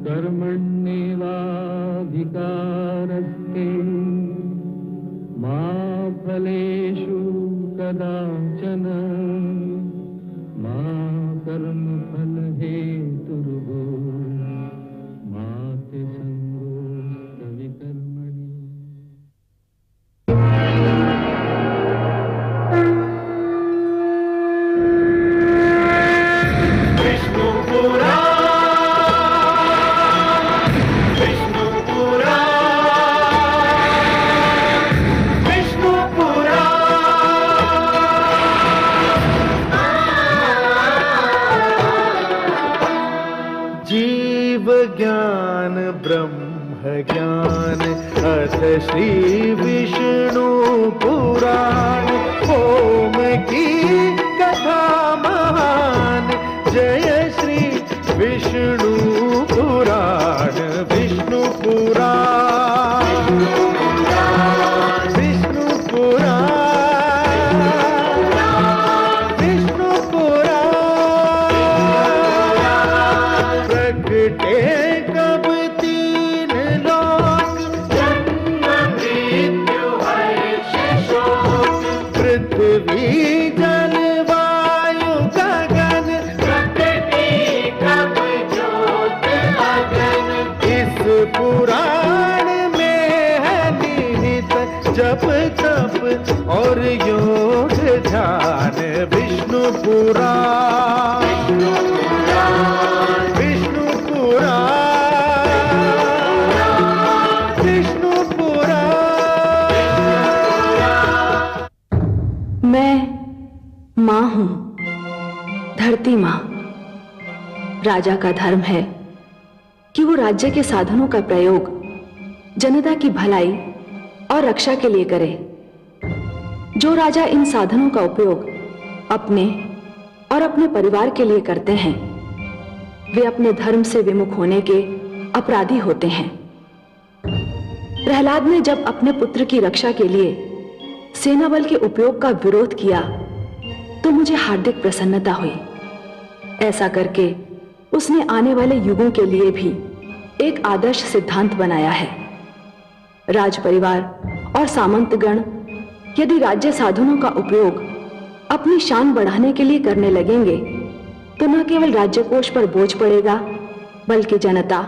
कर्मण्येवाधिकारस्ते मा फलेषु कदाचन मा कर्मफलहेतुर्भो मा ते संगोऽस्तविकर्मणि। ज्ञान ब्रह्म ज्ञान अथ श्री विष्णु पुराण ओम की कथा महान जय श्री विष्णु पुराण विष्णु पुराण विष्णु पुराण विष्णु पुराण प्रगटे जप तप और योग ध्यान विष्णु पुराण विष्णु पुराण विष्णु पुराण। मैं माँ हूँ, धरती माँ। राजा का धर्म है कि वो राज्य के साधनों का प्रयोग जनता की भलाई और रक्षा के लिए करे। जो राजा इन साधनों का उपयोग अपने और अपने परिवार के लिए करते हैं, वे अपने धर्म से विमुख होने के अपराधी होते हैं। प्रहलाद ने जब अपने पुत्र की रक्षा के लिए सेना बल के उपयोग का विरोध किया तो मुझे हार्दिक प्रसन्नता हुई। ऐसा करके उसने आने वाले युगों के लिए भी एक आदर्श सिद्धांत बनाया है। राज परिवार और सामंतगण यदि राज्य साधनों का उपयोग अपनी शान बढ़ाने के लिए करने लगेंगे तो न केवल राज्य कोष पर बोझ पड़ेगा, बल्कि जनता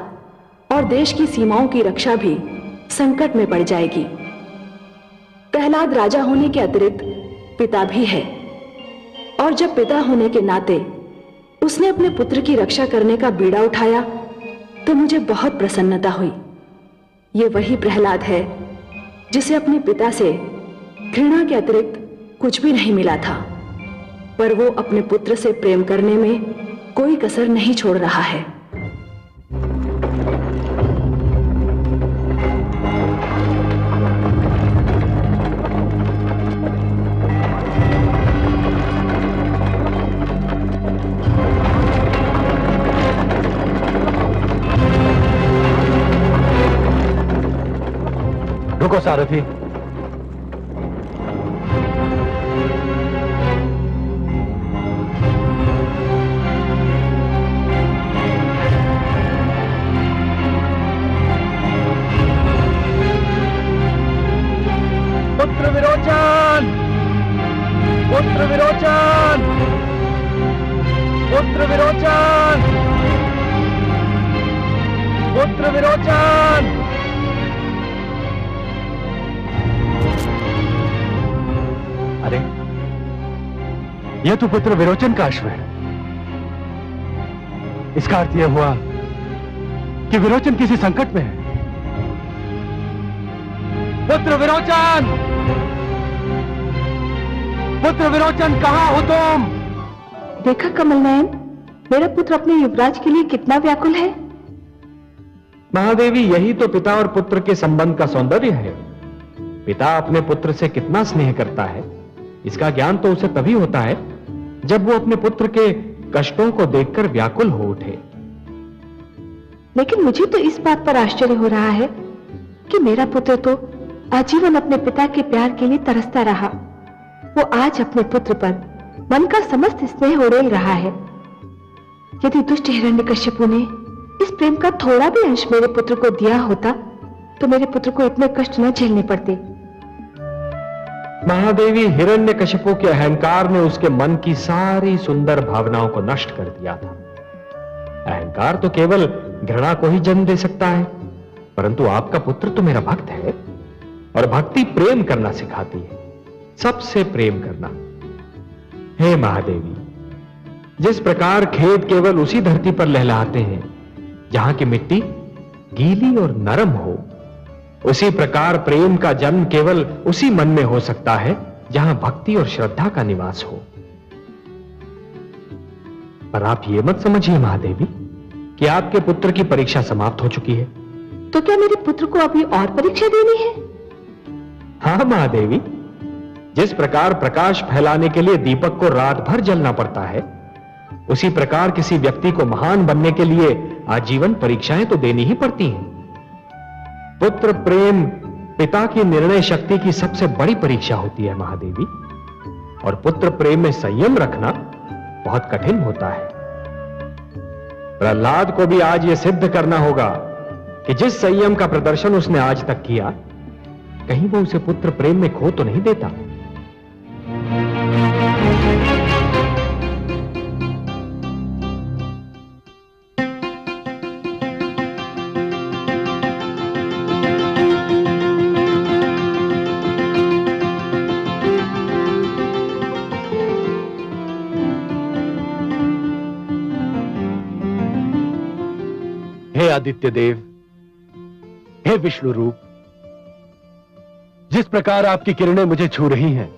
और देश की सीमाओं की रक्षा भी संकट में पड़ जाएगी। प्रहलाद राजा होने के अतिरिक्त पिता भी है, और जब पिता होने के नाते उसने अपने पुत्र की रक्षा करने का बीड़ा उठाया तो मुझे बहुत प्रसन्नता हुई। ये वही प्रहलाद है जिसे अपने पिता से घृणा के अतिरिक्त कुछ भी नहीं मिला था, पर वो अपने पुत्र से प्रेम करने में कोई कसर नहीं छोड़ रहा है। रुको सारथी। पुत्र विरोचन, पुत्र विरोचन, पुत्र विरोचन, पुत्र विरोचन। अरे, यह तो पुत्र विरोचन का अश्व है। इसका अर्थ यह हुआ कि विरोचन किसी संकट में है। पुत्र विरोचन, पुत्र विरोचन, कहां हो तुम? देखा कमल नयन, मेरा पुत्र अपने युवराज के लिए कितना व्याकुल है। महादेवी, यही तो पिता और पुत्र के संबंध का सौंदर्य है। पिता अपने पुत्र से कितना स्नेह करता है, इसका ज्ञान तो उसे तभी होता है जब वो अपने पुत्र के कष्टों को देखकर व्याकुल हो उठे। लेकिन मुझे तो इस बात पर आश्चर्य हो रहा है कि मेरा पुत्र तो आजीवन अपने पिता के प्यार के लिए तरसता रहा। वो आज अपने पुत्र पर मन का समस्त स्नेह उड़ेल रहा है। यदि दुष्ट हिरण्यकश्यपु ने इस प्रेम का थोड़ा भी अंश मेरे पुत्र को दिया होता तो मेरे पुत्र को इतने कष्ट न झेलने पड़ते। महादेवी, हिरण्यकशिपु के अहंकार ने उसके मन की सारी सुंदर भावनाओं को नष्ट कर दिया था। अहंकार तो केवल घृणा को ही जन्म दे सकता है, परंतु आपका पुत्र तो मेरा भक्त है और भक्ति प्रेम करना सिखाती है, सबसे प्रेम करना। हे महादेवी, जिस प्रकार खेत केवल उसी धरती पर लहलहाते हैं जहां की मिट्टी गीली और नरम हो, उसी प्रकार प्रेम का जन्म केवल उसी मन में हो सकता है जहां भक्ति और श्रद्धा का निवास हो। पर आप ये मत समझिए महादेवी कि आपके पुत्र की परीक्षा समाप्त हो चुकी है। तो क्या मेरे पुत्र को अभी और परीक्षा देनी है? हाँ महादेवी, जिस प्रकार प्रकाश फैलाने के लिए दीपक को रात भर जलना पड़ता है, उसी प्रकार किसी व्यक्ति को महान बनने के लिए आजीवन परीक्षाएं तो देनी ही पड़ती हैं। पुत्र प्रेम पिता की निर्णय शक्ति की सबसे बड़ी परीक्षा होती है महादेवी, और पुत्र प्रेम में संयम रखना बहुत कठिन होता है। प्रहलाद को भी आज यह सिद्ध करना होगा कि जिस संयम का प्रदर्शन उसने आज तक किया, कहीं वो उसे पुत्र प्रेम में खो तो नहीं देता। हे आदित्य देव, हे विष्णु रूप, जिस प्रकार आपकी किरणें मुझे छू रही हैं,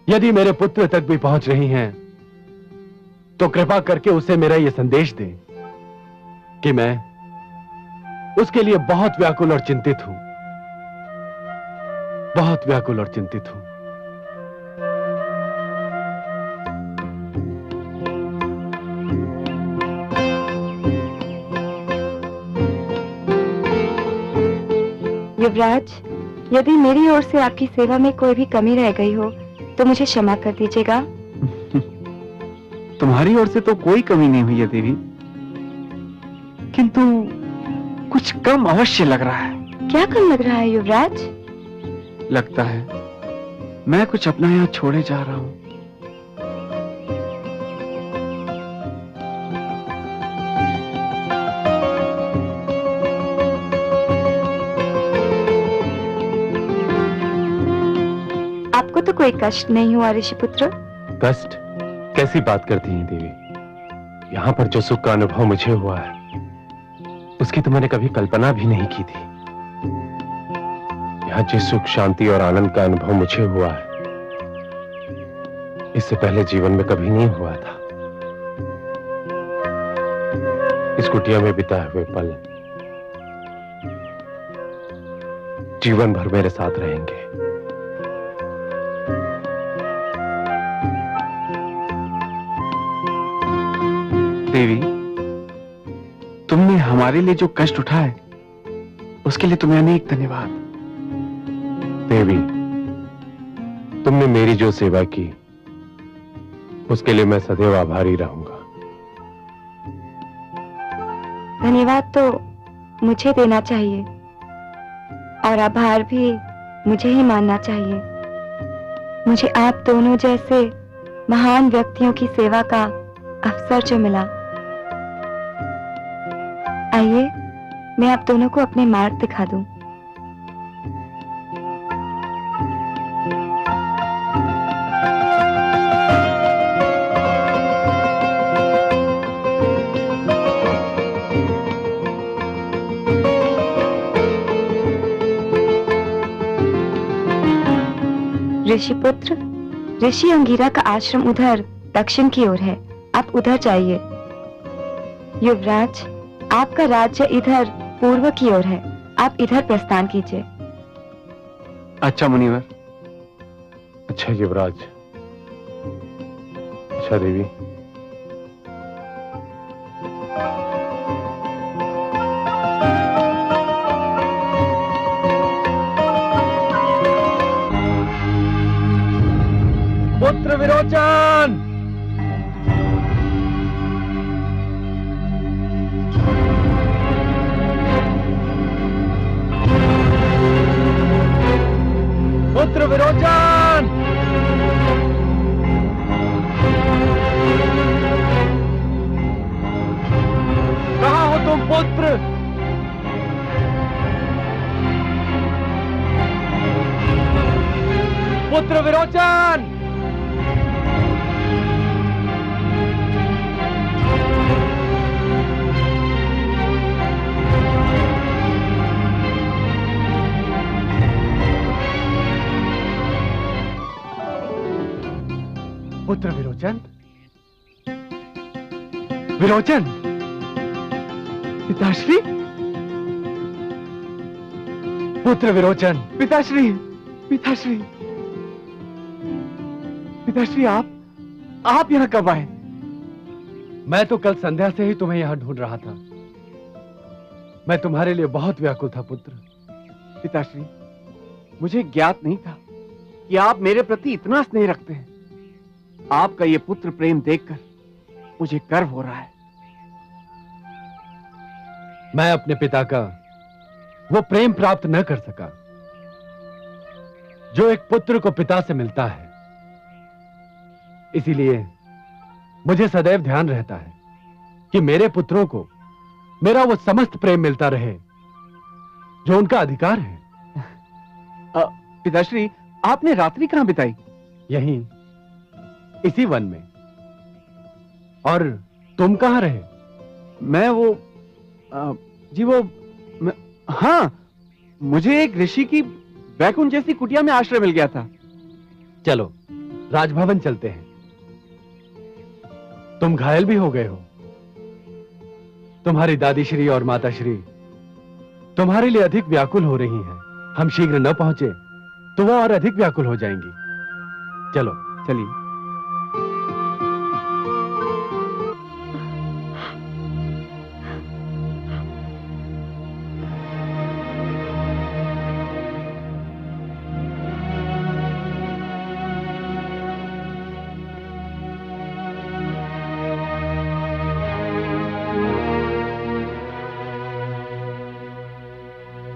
यदि मेरे पुत्र तक भी पहुंच रही हैं, तो कृपा करके उसे मेरा यह संदेश दें कि मैं उसके लिए बहुत व्याकुल और चिंतित हूं, बहुत व्याकुल और चिंतित हूं। युवराज, यदि मेरी ओर से आपकी सेवा में कोई भी कमी रह गई हो तो मुझे क्षमा कर दीजिएगा। तुम्हारी ओर से तो कोई कमी नहीं हुई है देवी, किंतु कुछ कम अवश्य लग रहा है। क्या कम लग रहा है युवराज? लगता है मैं कुछ अपना यहाँ छोड़े जा रहा हूँ। आपको तो कोई कष्ट नहीं हुआ ऋषिपुत्र? कष्ट? कैसी बात करती हैं देवी? यहां पर जो सुख का अनुभव मुझे हुआ है, उसकी तो मैंने कभी कल्पना भी नहीं की थी। यहाँ जिस सुख, शांति और आनंद का अनुभव मुझे हुआ है, इससे पहले जीवन में कभी नहीं हुआ था। इस कुटिया में बिताए हुए पल जीवन भर मेरे साथ रहेंगे। देवी, तुमने हमारे लिए जो कष्ट उठाए उसके लिए तुम्हें अनेक धन्यवाद। देवी, तुमने मेरी जो सेवा की उसके लिए मैं सदैव आभारी रहूंगा। धन्यवाद तो मुझे देना चाहिए और आभार भी मुझे ही मानना चाहिए। मुझे आप दोनों जैसे महान व्यक्तियों की सेवा का अवसर जो मिला। आइए, मैं आप दोनों को अपने मार्ग दिखा दूं। ऋषिपुत्र, ऋषि अंगिरा का आश्रम उधर दक्षिण की ओर है, आप उधर जाइए। युवराज, आपका राज्य इधर पूर्व की ओर है, आप इधर प्रस्थान कीजिए। अच्छा मुनिवर। अच्छा युवराज। अच्छा देवी। पुत्र विरोचन! पुत्र विरोचन! पुत्र विरोचन, विरोचन, पिताश्री, पुत्र विरोचन, पिताश्री, पिताश्री, पिताश्री, आप यहां कब आए? मैं तो कल संध्या से ही तुम्हें यहां ढूंढ रहा था। मैं तुम्हारे लिए बहुत व्याकुल था पुत्र। पिताश्री, मुझे ज्ञात नहीं था कि आप मेरे प्रति इतना स्नेह रखते हैं। आपका ये पुत्र प्रेम देखकर मुझे गर्व हो रहा है। मैं अपने पिता का वो प्रेम प्राप्त न कर सका जो एक पुत्र को पिता से मिलता है। इसीलिए मुझे सदैव ध्यान रहता है कि मेरे पुत्रों को मेरा वो समस्त प्रेम मिलता रहे जो उनका अधिकार है। पिताश्री, आपने रात्रि कहां बिताई? यहीं, इसी वन में। और तुम कहां रहे? मैं हाँ, मुझे एक ऋषि की वैकुंठ जैसी कुटिया में आश्रय मिल गया था। चलो राजभवन चलते हैं। तुम घायल भी हो गए हो। तुम्हारी दादी श्री और माता श्री तुम्हारे लिए अधिक व्याकुल हो रही हैं। हम शीघ्र न पहुंचे तो वो और अधिक व्याकुल हो जाएंगी। चलो चलिए।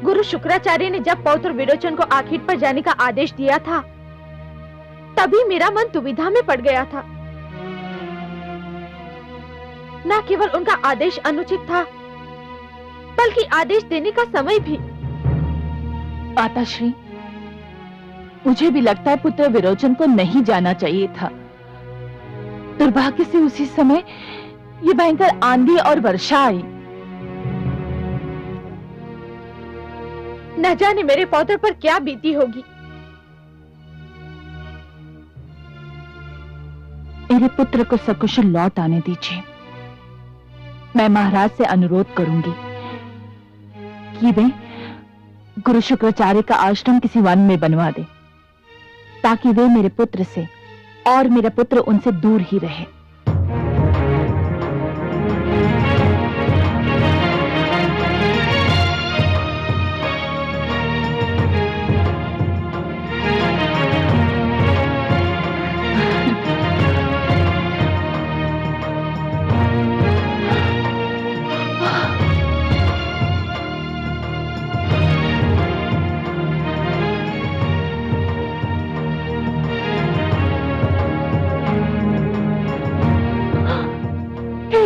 गुरु शुक्राचार्य ने जब पौत्र विरोचन को आखिर पर जाने का आदेश दिया था, तभी मेरा मन दुविधा में पड़ गया था। न केवल उनका आदेश अनुचित था, बल्कि आदेश देने का समय भी। माताश्री, मुझे भी लगता है पुत्र विरोचन को नहीं जाना चाहिए था। दुर्भाग्य से उसी समय ये भयंकर आंधी और वर्षा आई। न जाने मेरे पौत्र पर क्या बीती होगी। मेरे पुत्र को सकुशल लौट आने दीजिए। मैं महाराज से अनुरोध करूंगी कि वे गुरु शुक्राचार्य का आश्रम किसी वन में बनवा दे, ताकि वे मेरे पुत्र से और मेरा पुत्र उनसे दूर ही रहे।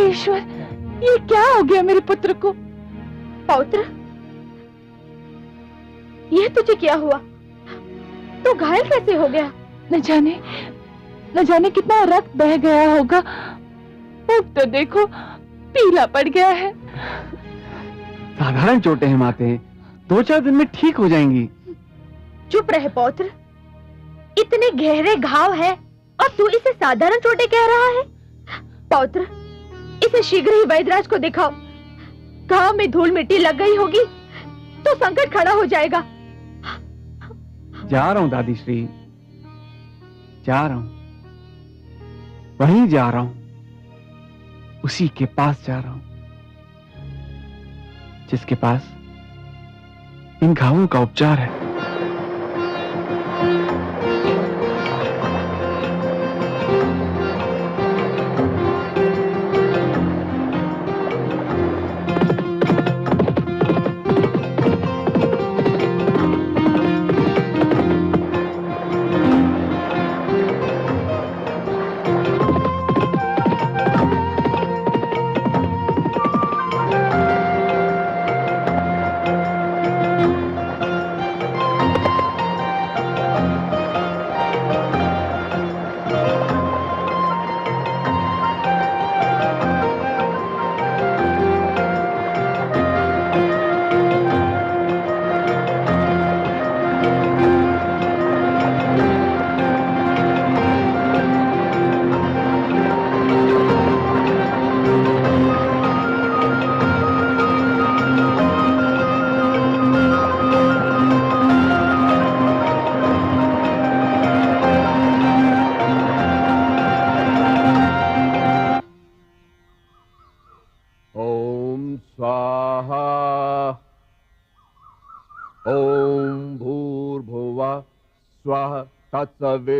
ईश्वर, ये क्या हो गया मेरे पुत्र को? पौत्र, यह तुझे क्या हुआ? तू घायल कैसे हो गया? न जाने कितना रक्त बह गया होगा। अब तो देखो, पीला पड़ गया है। साधारण चोटें हैं माते, 2-4 दिन में ठीक हो जाएंगी। चुप रहे पौत्र, इतने गहरे घाव है और तू इसे साधारण चोटें कह रहा है? पौत्र, इसे शीघ्र ही वैद्यराज को दिखाओ। घाव में धूल मिट्टी लग गई होगी तो संकट खड़ा हो जाएगा। जा रहा हूं दादी श्री, जा रहा हूं, वहीं जा रहा हूं, उसी के पास जा रहा हूं जिसके पास इन घावों का उपचार है। ओम भूर्भुवः स्वः तत्सवितुर्वरेण्यं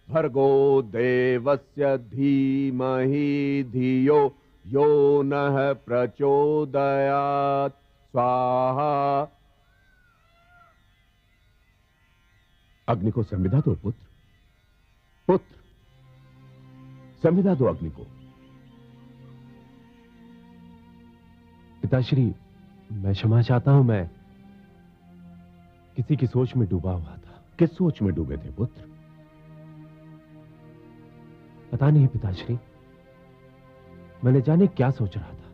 भर्गो देवस्य धीमहि धियो यो नः प्रचोदयात् स्वाहा। अग्नि को संविदा दो पुत्र, पुत्र संविदा दो अग्नि को। पिताश्री, मैं क्षमा चाहता हूं, मैं किसी की सोच में डूबा हुआ था। किस सोच में डूबे थे पुत्र? पता नहीं पिताश्री, मैंने जाने क्या सोच रहा था।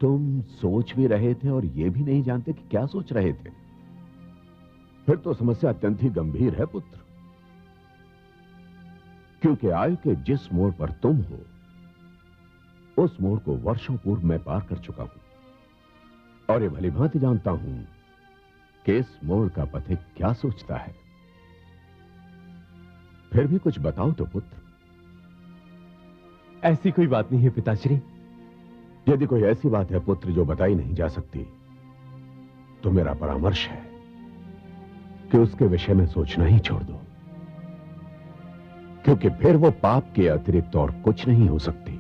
तुम सोच भी रहे थे और यह भी नहीं जानते कि क्या सोच रहे थे? फिर तो समस्या अत्यंत ही गंभीर है पुत्र, क्योंकि आयु के जिस मोड़ पर तुम हो उस मोड़ को वर्षों पूर्व मैं पार कर चुका हूं और ये भलीभांति जानता हूं कि इस मोड़ का पथिक क्या सोचता है। फिर भी कुछ बताओ तो पुत्र। ऐसी कोई बात नहीं है पिताश्री। यदि कोई ऐसी बात है पुत्र जो बताई नहीं जा सकती, तो मेरा परामर्श है कि उसके विषय में सोचना ही छोड़ दो, क्योंकि फिर वो पाप के अतिरिक्त और कुछ नहीं हो सकती।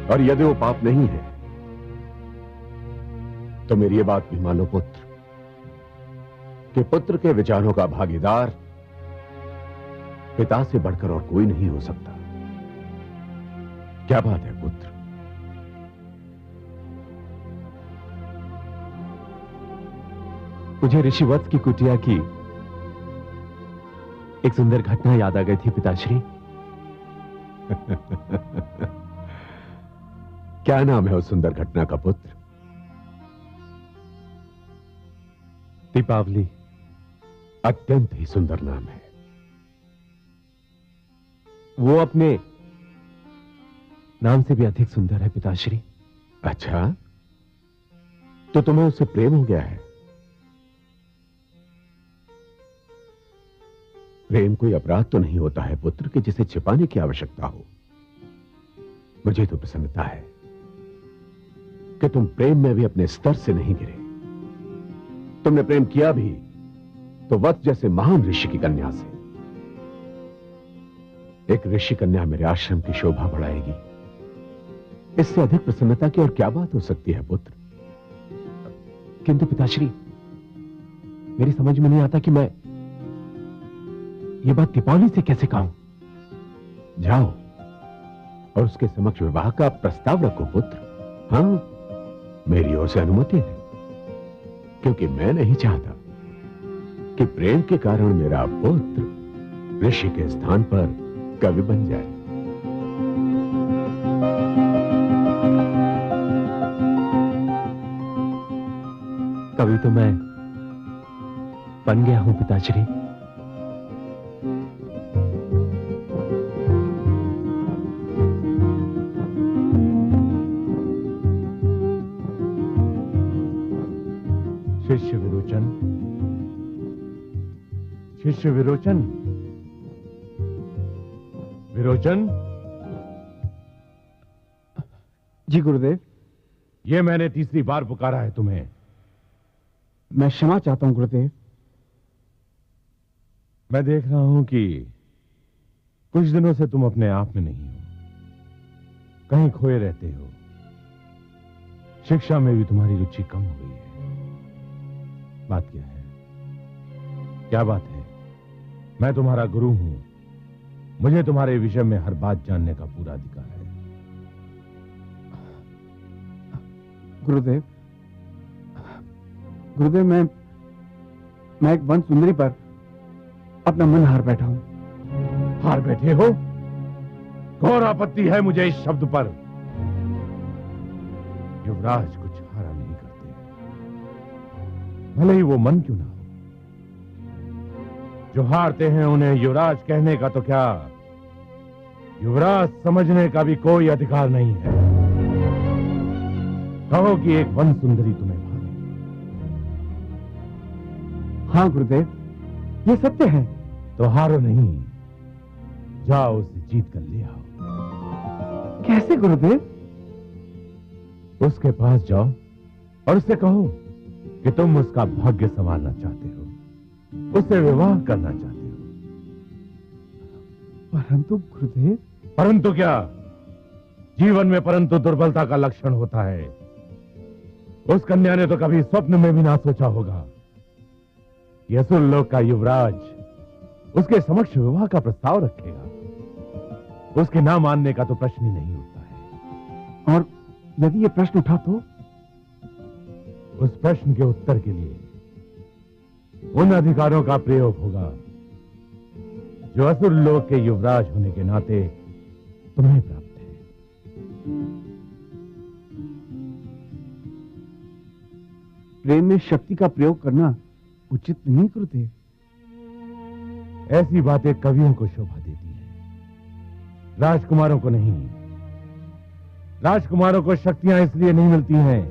और यदि वो पाप नहीं है तो मेरी ये बात भी मानो पुत्र कि पुत्र के विचारों का भागीदार पिता से बढ़कर और कोई नहीं हो सकता। क्या बात है पुत्र? मुझे ऋषिवत्स की कुटिया की एक सुंदर घटना याद आ गई थी पिताश्री। क्या नाम है उस सुंदर घटना का पुत्र? दीपावली। अत्यंत ही सुंदर नाम है। वो अपने नाम से भी अधिक सुंदर है पिताश्री। अच्छा, तो तुम्हें उससे प्रेम हो गया है? प्रेम कोई अपराध तो नहीं होता है पुत्र कि जिसे छिपाने की आवश्यकता हो। मुझे तो प्रसन्नता है कि तुम प्रेम में भी अपने स्तर से नहीं गिरे। तुमने प्रेम किया भी तो वत्स जैसे महान ऋषि की कन्या से। एक ऋषि कन्या मेरे आश्रम की शोभा बढ़ाएगी, इससे अधिक प्रसन्नता की और क्या बात हो सकती है पुत्र? किंतु पिताश्री, मेरी समझ में नहीं आता कि मैं ये बात दीपावली से कैसे कहूं। जाओ और उसके समक्ष विवाह का प्रस्ताव रखो पुत्र। हां, मेरी ओर से अनुमति है, क्योंकि मैं नहीं चाहता कि प्रेम के कारण मेरा पुत्र ऋषि के स्थान पर कवि बन जाए। कवि तो मैं बन गया हूं पिताश्री। शिष्य विरोचन, शिष्य विरोचन, विरोचन। जी गुरुदेव। ये मैंने तीसरी बार पुकारा है तुम्हें। मैं क्षमा चाहता हूं गुरुदेव। मैं देख रहा हूं कि कुछ दिनों से तुम अपने आप में नहीं हो, कहीं खोए रहते हो। शिक्षा में भी तुम्हारी रुचि कम हो गई है। बात क्या है? क्या बात है? मैं तुम्हारा गुरु हूं, मुझे तुम्हारे विषय में हर बात जानने का पूरा अधिकार है। गुरुदेव, गुरुदेव, मैं एक वन सुंदरी पर अपना मन हार बैठा हूं। हार बैठे हो? घोर आपत्ति है मुझे इस शब्द पर। युवराज कुछ हारा नहीं करते, भले ही वो मन क्यों ना हो। जो हारते हैं उन्हें युवराज कहने का तो क्या, युवराज समझने का भी कोई अधिकार नहीं है। कहो कि एक वन सुंदरी तुम्हें भावे। हाँ गुरुदेव, ये सत्य है। तो हारो नहीं, जाओ उसे जीत कर ले आओ। कैसे गुरुदेव? उसके पास जाओ और उससे कहो कि तुम उसका भाग्य संवारना चाहते हो, उससे विवाह करना चाहते हो। परंतु गुरुदेव। परंतु क्या? जीवन में परंतु दुर्बलता का लक्षण होता है। उस कन्या ने तो कभी स्वप्न में भी ना सोचा होगा कि असुर लोक का युवराज उसके समक्ष विवाह का प्रस्ताव रखेगा। उसके ना मानने का तो प्रश्न ही नहीं उठता है। और यदि ये प्रश्न उठा तो? उस प्रश्न के उत्तर के लिए उन अधिकारों का प्रयोग होगा जो असुर लोक के युवराज होने के नाते तुम्हें प्राप्त है। प्रेम में शक्ति का प्रयोग करना उचित नहीं गुरुदेव। ऐसी बातें कवियों को शोभा देती हैं, राजकुमारों को नहीं। राजकुमारों को शक्तियां इसलिए नहीं मिलती हैं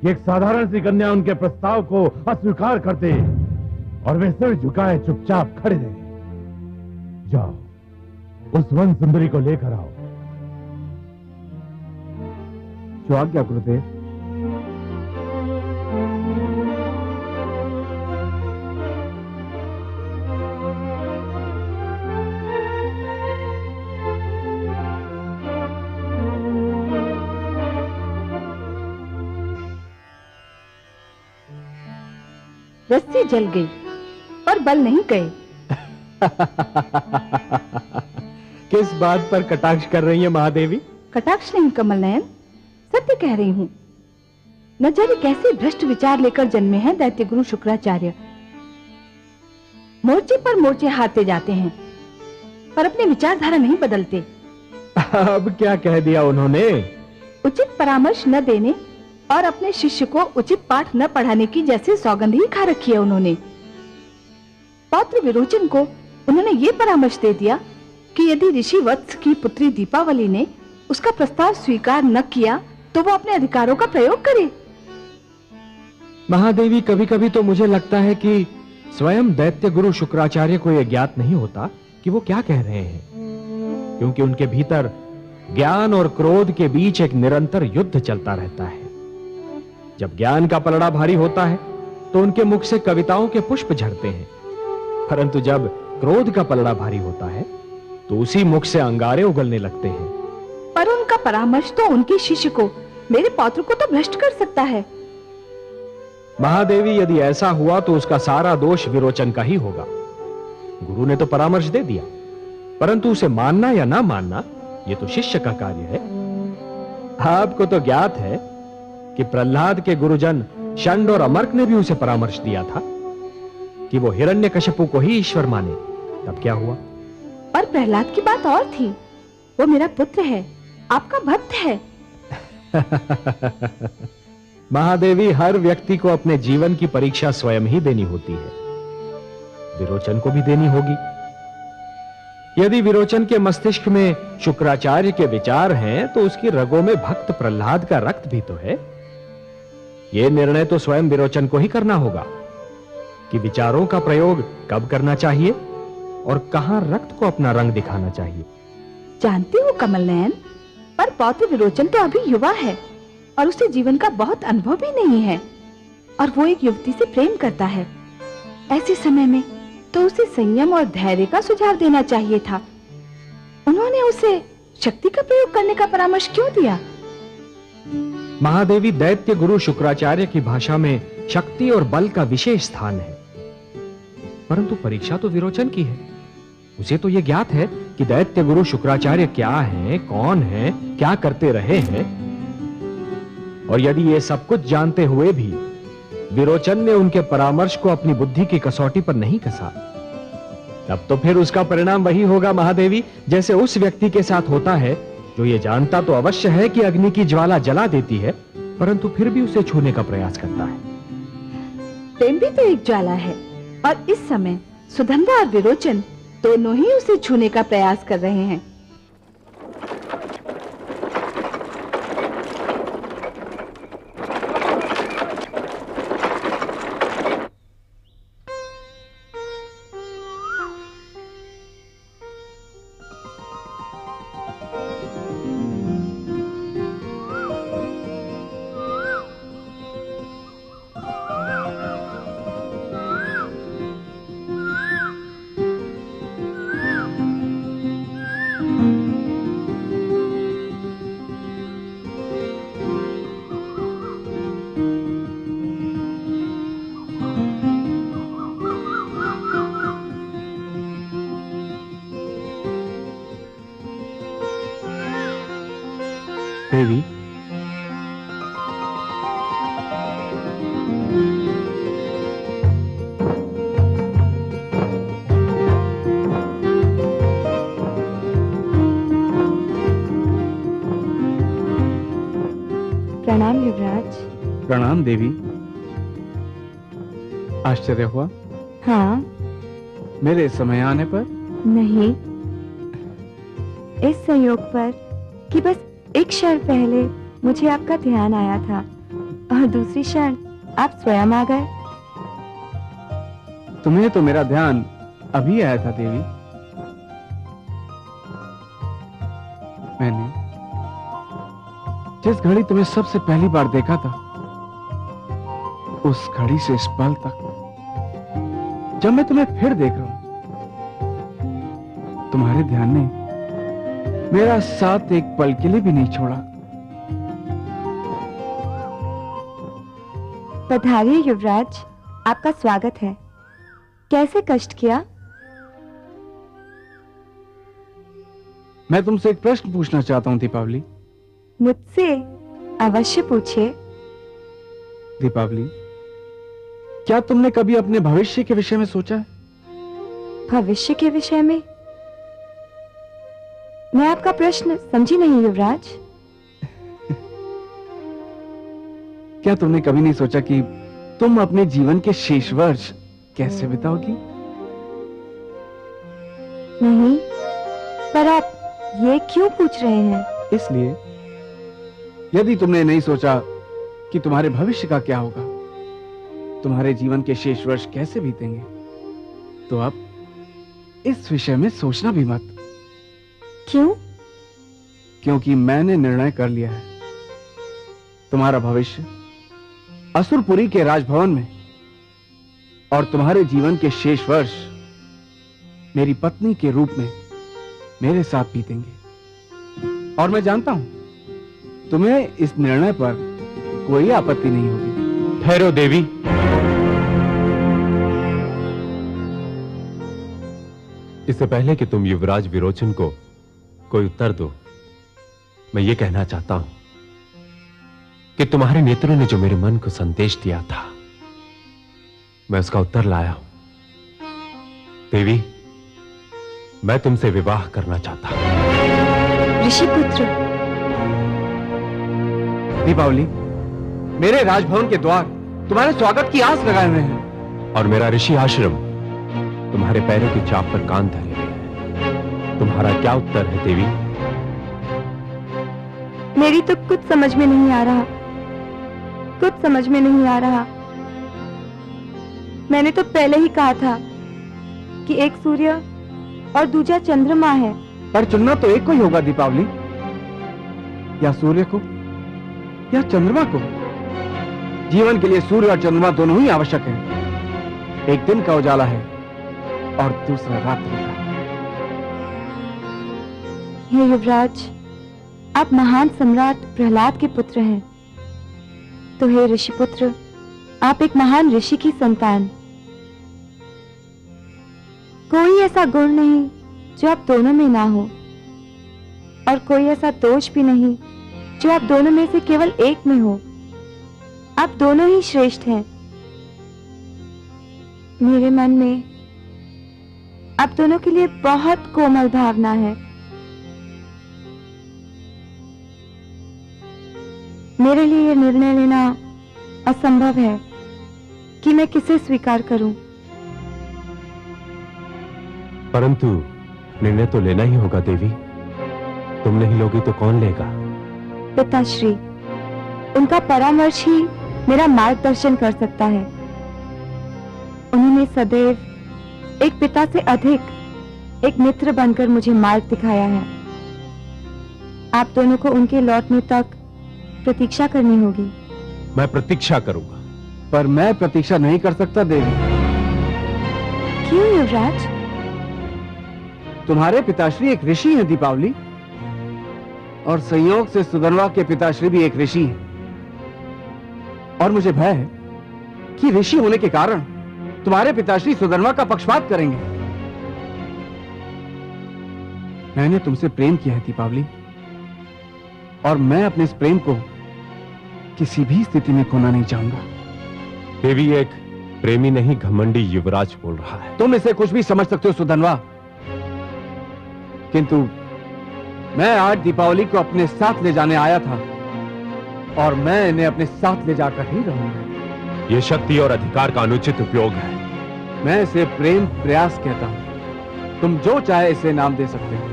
कि एक साधारण सी कन्या उनके प्रस्ताव को अस्वीकार कर दे और वे सिर झुकाए चुपचाप खड़े रहे। जाओ उस वन सुंदरी को लेकर आओ। जो आज्ञा गुरुदेव। रस्सी जल गई पर बल नहीं गए। किस बात पर कटाक्ष कर रही है महादेवी? कटाक्ष नहीं कमल नयन, सत्य कह रही हूँ। न जाने कैसे भ्रष्ट विचार लेकर जन्मे हैं दैत्य गुरु शुक्राचार्य। मोर्चे पर मोर्चे हारते जाते हैं पर अपनी विचारधारा नहीं बदलते। अब क्या कह दिया उन्होंने? उचित परामर्श न देने और अपने शिष्य को उचित पाठ न पढ़ाने की जैसे सौगंध ही खा रखी है उन्होंने। पौत्र विरोचन को उन्होंने ये परामर्श दे दिया कि यदि ऋषि वत्स की पुत्री दीपावली ने उसका प्रस्ताव स्वीकार न किया तो वो अपने अधिकारों का प्रयोग करे। महादेवी, कभी कभी तो मुझे लगता है कि स्वयं दैत्य गुरु शुक्राचार्य को यह ज्ञात नहीं होता कि वो क्या कह रहे हैं, क्योंकि उनके भीतर ज्ञान और क्रोध के बीच एक निरंतर युद्ध चलता रहता है। जब ज्ञान का पलड़ा भारी होता है तो उनके मुख से कविताओं के पुष्प झड़ते हैं, परंतु जब क्रोध का पलड़ा भारी होता है तो उसी मुख से अंगारे उगलने लगते हैं। पर उनका परामर्श तो उनके शिष्य को, मेरे पौत्र को तो भ्रष्ट कर सकता है। महादेवी, यदि ऐसा हुआ तो उसका सारा दोष विरोचन का ही होगा। गुरु ने तो परामर्श दे दिया, परंतु उसे मानना या ना मानना ये तो शिष्य का कार्य है। आपको तो ज्ञात है कि प्रहलाद के गुरुजन षंड और अमर्क ने भी उसे परामर्श दिया था कि वो हिरण्यकशिपु को ही ईश्वर माने। तब क्या हुआ? पर प्रहलाद की बात और थी। वो मेरा पुत्र है, आपका भक्त है। महादेवी, हर व्यक्ति को अपने जीवन की परीक्षा स्वयं ही देनी होती है। विरोचन को भी देनी होगी। यदि विरोचन के मस्तिष्क में शुक्राचार्य के विचार हैं तो उसकी रगों में भक्त प्रहलाद का रक्त भी तो है। यह निर्णय तो स्वयं विरोचन को ही करना होगा कि विचारों का प्रयोग कब करना चाहिए और कहां रक्त को अपना रंग दिखाना चाहिए। जानती हूँ कमल नयन, पर पौत्र विरोचन तो अभी युवा है और उसे जीवन का बहुत अनुभव भी नहीं है, और वो एक युवती से प्रेम करता है। ऐसे समय में तो उसे संयम और धैर्य का सुझाव देना चाहिए था। उन्होंने उसे शक्ति का प्रयोग करने का परामर्श क्यों दिया? महादेवी, दैत्य गुरु शुक्राचार्य की भाषा में शक्ति और बल का विशेष स्थान है, परंतु परीक्षा तो विरोचन की है। उसे तो यह ज्ञात है कि दैत्य गुरु शुक्राचार्य क्या हैं, कौन हैं, क्या करते रहे हैं, और यदि ये सब कुछ जानते हुए भी विरोचन ने उनके परामर्श को अपनी बुद्धि की कसौटी पर नहीं कसा, तब तो फिर उसका परिणाम वही होगा महादेवी, जैसे उस व्यक्ति के साथ होता है जो ये जानता तो अवश्य है कि अग्नि की ज्वाला जला देती है, परंतु फिर भी उसे छूने का प्रयास करता है। प्रेम भी तो एक ज्वाला है, और इस समय सुगंधा और विरोचन दोनों ही उसे छूने का प्रयास कर रहे हैं। देवी, प्रणाम युवराज। प्रणाम देवी। आश्चर्य हुआ हाँ। मेरे समय आने पर? नहीं, इस संयोग पर कि बस एक क्षण पहले मुझे आपका ध्यान आया था और दूसरी क्षण आप स्वयं आ गए। तुम्हें तो मेरा ध्यान अभी आया था देवी। मैंने जिस घड़ी तुम्हें सबसे पहली बार देखा था, उस घड़ी से इस पल तक जब मैं तुम्हें फिर देख रहा हूं, तुम्हारे ध्यान ने मेरा साथ एक पल के लिए भी नहीं छोड़ा। पधारिए युवराज, आपका स्वागत है। कैसे कष्ट किया? मैं तुमसे एक प्रश्न पूछना चाहता हूं दीपावली। मुझसे? अवश्य पूछिए। दीपावली, क्या तुमने कभी अपने भविष्य के विषय में सोचा है? भविष्य के विषय में? मैं आपका प्रश्न समझी नहीं युवराज। क्या तुमने कभी नहीं सोचा कि तुम अपने जीवन के शेष वर्ष कैसे बिताओगी? नहीं, पर आप ये क्यों पूछ रहे हैं? इसलिए, यदि तुमने नहीं सोचा कि तुम्हारे भविष्य का क्या होगा, तुम्हारे जीवन के शेष वर्ष कैसे बीतेंगे, तो अब इस विषय में सोचना भी मत। क्यों? क्योंकि मैंने निर्णय कर लिया है। तुम्हारा भविष्य असुरपुरी के राजभवन में और तुम्हारे जीवन के शेष वर्ष मेरी पत्नी के रूप में मेरे साथ बीतेंगे। और मैं जानता हूं तुम्हें इस निर्णय पर कोई आपत्ति नहीं होगी। ठहरो देवी। इससे पहले कि तुम युवराज विरोचन को कोई उत्तर दो, मैं ये कहना चाहता हूं कि तुम्हारे नेत्रों ने जो मेरे मन को संदेश दिया था, मैं उसका उत्तर लाया हूं। देवी, मैं तुमसे विवाह करना चाहता हूं। ऋषिपुत्र। दीपावली, मेरे राजभवन के द्वार तुम्हारे स्वागत की आस लगाए हुए हैं और मेरा ऋषि आश्रम तुम्हारे पैरों की चाप पर कान धरे हुए है। तुम्हारा क्या उत्तर है देवी? मेरी तो कुछ समझ में नहीं आ रहा, कुछ समझ में नहीं आ रहा। मैंने तो पहले ही कहा था कि एक सूर्य और दूसरा चंद्रमा है। पर चुनना तो एक को ही होगा दीपावली, या सूर्य को या चंद्रमा को। जीवन के लिए सूर्य और चंद्रमा दोनों ही आवश्यक हैं। एक दिन का उजाला है और दूसरा रात्रि का। हे युवराज, आप महान सम्राट प्रहलाद के पुत्र हैं, तो हे ऋषिपुत्र, आप एक महान ऋषि की संतान। कोई ऐसा गुण नहीं जो आप दोनों में ना हो, और कोई ऐसा दोष भी नहीं जो आप दोनों में से केवल एक में हो। आप दोनों ही श्रेष्ठ हैं। मेरे मन में आप दोनों के लिए बहुत कोमल भावना है। मेरे लिए यह निर्णय लेना असंभव है कि मैं किसे स्वीकार करूं। परंतु निर्णय तो लेना ही होगा देवी। तुम नहीं लोगी तो कौन लेगा? पिताश्री, उनका परामर्श ही मेरा मार्गदर्शन कर सकता है। उन्होंने सदैव एक पिता से अधिक एक मित्र बनकर मुझे मार्ग दिखाया है। आप दोनों को उनके लौटने तक प्रतीक्षा करनी होगी। मैं प्रतीक्षा करूंगा। पर मैं प्रतीक्षा नहीं कर सकता देवी। क्यों युवराज? तुम्हारे पिताश्री एक ऋषि हैं दीपावली, और संयोग से सुधनवा के पिताश्री भी एक ऋषि हैं। और मुझे भय है कि ऋषि होने के कारण तुम्हारे पिताश्री सुधनवा का पक्षपात करेंगे। मैंने तुमसे प्रेम किया है दीपावली, और मैं अपने इस प्रेम को किसी भी स्थिति में खोना नहीं चाहूंगा। देवी, एक प्रेमी नहीं घमंडी युवराज बोल रहा है। तुम इसे कुछ भी समझ सकते हो सुधनवा, किंतु मैं आज दीपावली को अपने साथ ले जाने आया था और मैं इन्हें अपने साथ ले जाकर ही रहूंगा। यह शक्ति और अधिकार का अनुचित उपयोग है। मैं इसे प्रेम प्रयास कहता हूं। तुम जो चाहे इसे नाम दे सकते हो।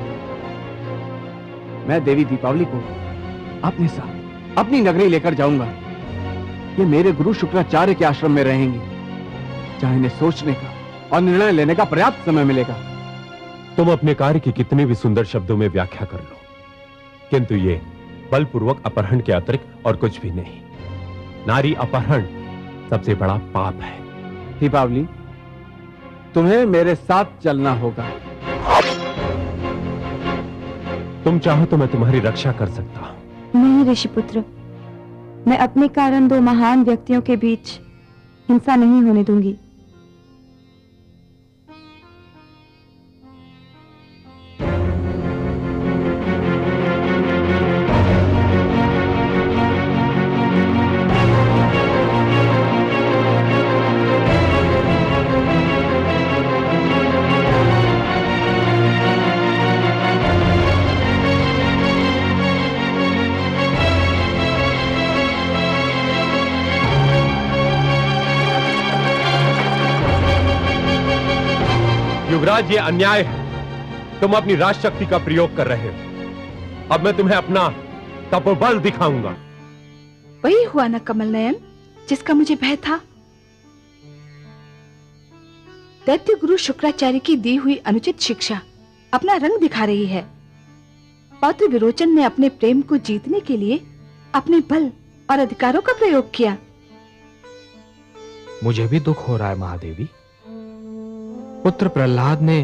मैं देवी दीपावली को अपने साथ अपनी नगरी लेकर जाऊंगा। ये मेरे गुरु शुक्राचार्य के आश्रम में रहेंगी, जहां इन्हें सोचने का और निर्णय लेने का पर्याप्त समय मिलेगा। तुम अपने कार्य की कितनी भी सुंदर शब्दों में व्याख्या कर लो, किंतु ये बलपूर्वक अपहरण के अतिरिक्त और कुछ भी नहीं। नारी अपहरण सबसे बड़ा पाप है। दीपावली, तुम्हें मेरे साथ चलना होगा। तुम चाहो तो मैं तुम्हारी रक्षा कर सकता हूं। नहीं ऋषिपुत्र, मैं अपने कारण दो महान व्यक्तियों के बीच हिंसा नहीं होने दूंगी। युवराज, ये अन्याय है। तुम अपनी राजशक्ति का प्रयोग कर रहे हो। अब मैं तुम्हें अपना तपोबल दिखाऊंगा। वही हुआ ना कमल नयन, जिसका मुझे भय था। दैत्य गुरु शुक्राचार्य की दी हुई अनुचित शिक्षा अपना रंग दिखा रही है। पौत्र विरोचन ने अपने प्रेम को जीतने के लिए अपने बल और अधिकारों का प्रयोग किया। मुझे भी दुख हो रहा है महादेवी। पुत्र प्रहलाद ने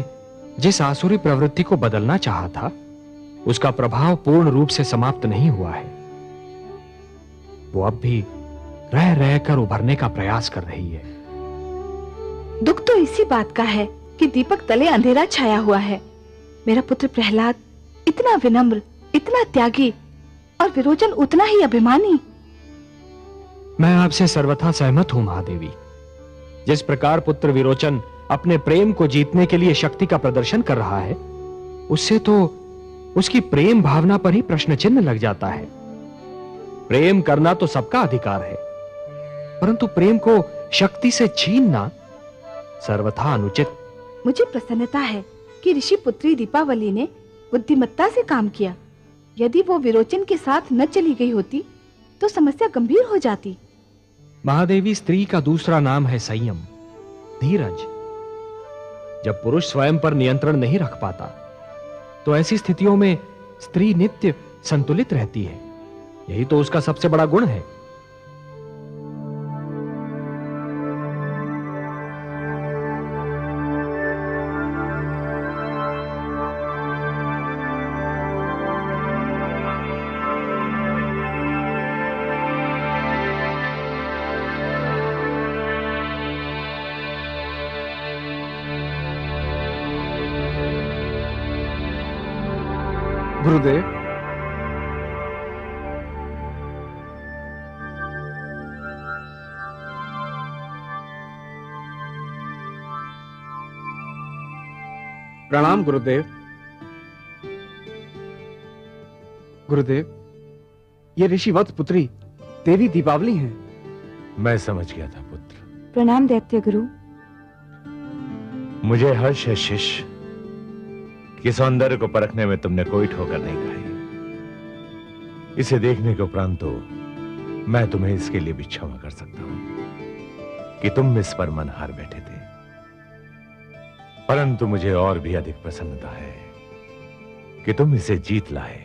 जिस आसुरी प्रवृत्ति को बदलना चाहा था, उसका प्रभाव पूर्ण रूप से समाप्त नहीं हुआ है। वो अब भी रह रहकर उभरने का प्रयास कर रही है। दुख तो इसी बात का है कि दीपक तले अंधेरा छाया हुआ है। मेरा पुत्र प्रहलाद इतना विनम्र, इतना त्यागी, और विरोचन उतना ही अभिमानी। मैं आपसे सर्वथा सहमत हूं महादेवी। जिस प्रकार पुत्र विरोचन अपने प्रेम को जीतने के लिए शक्ति का प्रदर्शन कर रहा है, उससे तो उसकी प्रेम भावना पर ही प्रश्न चिन्ह लग जाता है। प्रेम करना तो सबका अधिकार है, परंतु प्रेम को शक्ति से छीनना सर्वथा अनुचित। मुझे प्रसन्नता है कि ऋषि पुत्री दीपावली ने बुद्धिमत्ता से काम किया। यदि वो विरोचन के साथ न चली गई होती तो समस्या गंभीर हो जाती। महादेवी, स्त्री का दूसरा नाम है संयम, धीरज। जब पुरुष स्वयं पर नियंत्रण नहीं रख पाता, तो ऐसी स्थितियों में स्त्री नित्य संतुलित रहती है। यही तो उसका सबसे बड़ा गुण है। गुरुदेव, प्रणाम गुरुदेव। गुरुदेव, ये ऋषिवत पुत्री देवी दीपावली हैं। मैं समझ गया था पुत्र। प्रणाम दैत्य गुरु। मुझे हर्ष है शिष्य कि सौंदर्य को परखने में तुमने कोई ठोकर नहीं खाई। इसे देखने के उपरांत तो मैं तुम्हें इसके लिए भी क्षमा कर सकता हूं कि तुम इस पर मन हार बैठे थे, परंतु मुझे और भी अधिक प्रसन्नता है कि तुम इसे जीत लाए।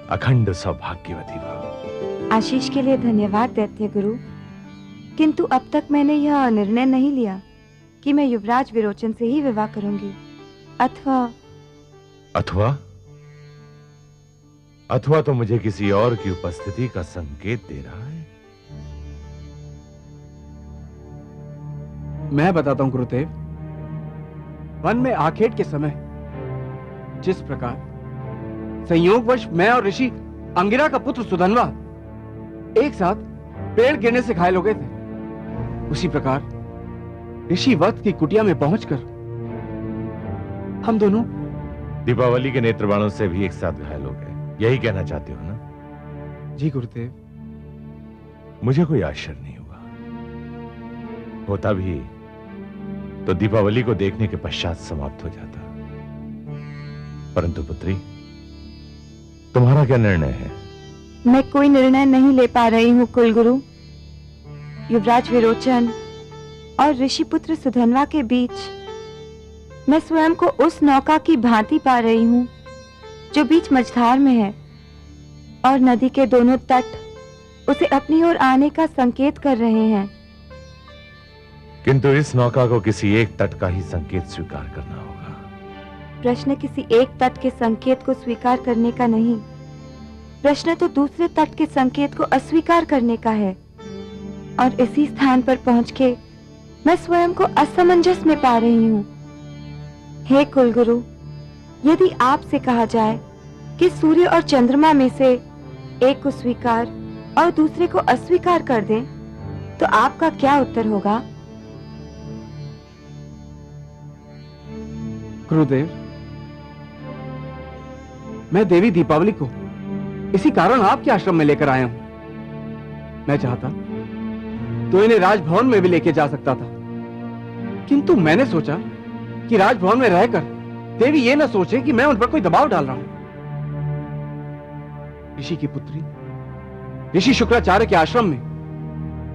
अखंड सौभाग्यवती भव। आशीष के लिए धन्यवाद दैत्य गुरु, किंतु अब तक मैंने यह निर्णय नहीं लिया कि मैं युवराज विरोचन से ही विवाह करूंगी, अथवा तो मुझे किसी और की उपस्थिति का संकेत दे रहा है। मैं बताता हूं गुरुदेव। वन में आखेट के समय जिस प्रकार संयोगवश मैं और ऋषि अंगिरा का पुत्र सुधनवा एक साथ पेड़ गिरने से घायल हो गए थे। उसी प्रकार ऋषि वत्स की कुटिया में पहुंचकर हम दोनों दीपावली के नेत्र बाणों से भी एक साथ घायल हो गए, यही कहना चाहते हो ना? जी गुरुदेव। मुझे कोई आश्चर्य नहीं हुआ, होता भी तो दीपावली को देखने के पश्चात समाप्त हो जाता। परंतु पुत्री, तुम्हारा क्या निर्णय है? मैं कोई निर्णय नहीं ले पा रही हूँ कुलगुरु। युवराज विरोचन और ऋषिपुत्र सुधनवा के बीच मैं स्वयं को उस नौका की भांति पा रही हूँ जो बीच मझधार में है, और नदी के दोनों तट उसे अपनी ओर आने का संकेत कर रहे हैं। किंतु इस नौका को किसी एक तट का ही संकेत स्वीकार करना होगा। प्रश्न किसी एक तट के संकेत को स्वीकार करने का नहीं, प्रश्न तो दूसरे तट के संकेत को अस्वीकार करने का है। और इसी स्थान पर पहुंच के मैं स्वयं को असमंजस में पा रही हूँ। हे कुलगुरु, यदि आपसे कहा जाए कि सूर्य और चंद्रमा में से एक को स्वीकार और दूसरे को अस्वीकार कर दें, तो आपका क्या उत्तर होगा? गुरुदेव, मैं देवी दीपावली को इसी कारण आपके आश्रम में लेकर आया हूं। मैं चाहता तो इन्हें राजभवन में भी लेके जा सकता था, किंतु मैंने सोचा कि राजभवन में रहकर देवी ये न सोचे कि मैं उन पर कोई दबाव डाल रहा हूं। ऋषि की पुत्री ऋषि शुक्राचार्य के आश्रम में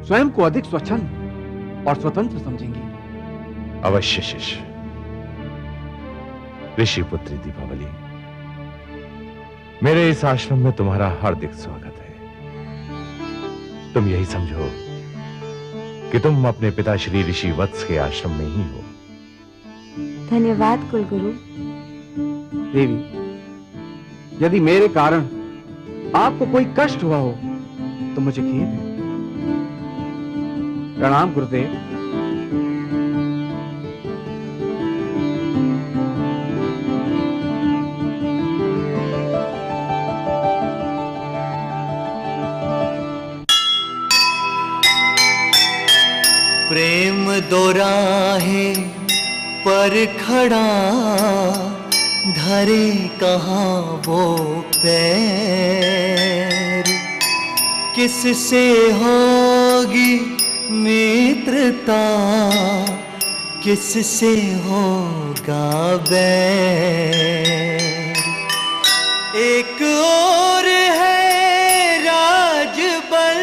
स्वयं को अधिक स्वच्छंद और स्वतंत्र समझेंगी। अवश्य शिष्य। ऋषि पुत्री दीपावली, मेरे इस आश्रम में तुम्हारा हार्दिक स्वागत है। तुम यही समझो कि तुम अपने पिता श्री ऋषि वत्स के आश्रम में ही हो। धन्यवाद कुलगुरु। देवी, यदि मेरे कारण आपको कोई कष्ट हुआ हो तो मुझे खेद है। प्रणाम गुरुदेव। प्रेम दोराहे पर खड़ा, धरे कहाँ वो पैर। किससे होगी मित्रता, किससे होगा बैर। एक और है राजबल,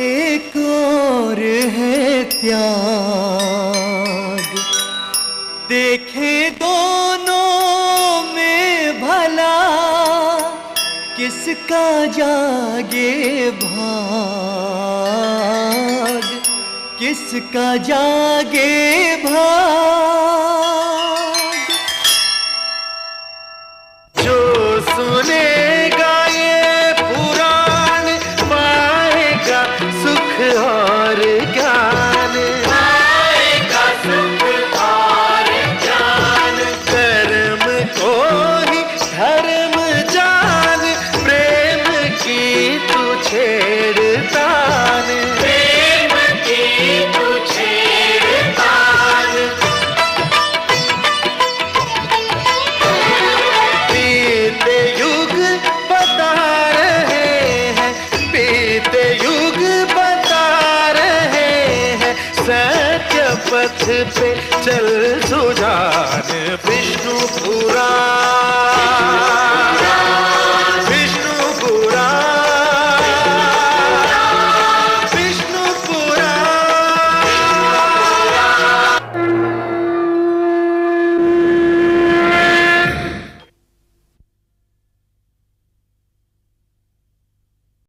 एक और है त्याग। देखे दोनों में भला, किसका जागे भाग, किसका जागे भाग। जो सुनेगा ये पुराण, पाएगा सुख और ज्ञान, पाएगा सुख और ज्ञान। कर्म को ही धर्म जान, प्रेम की तू छेड़तान, प्रेम की तू छेड़तान। बीते युग बता रहे हैं, बीते युग बता रहे हैं, सत्य पथ पे चल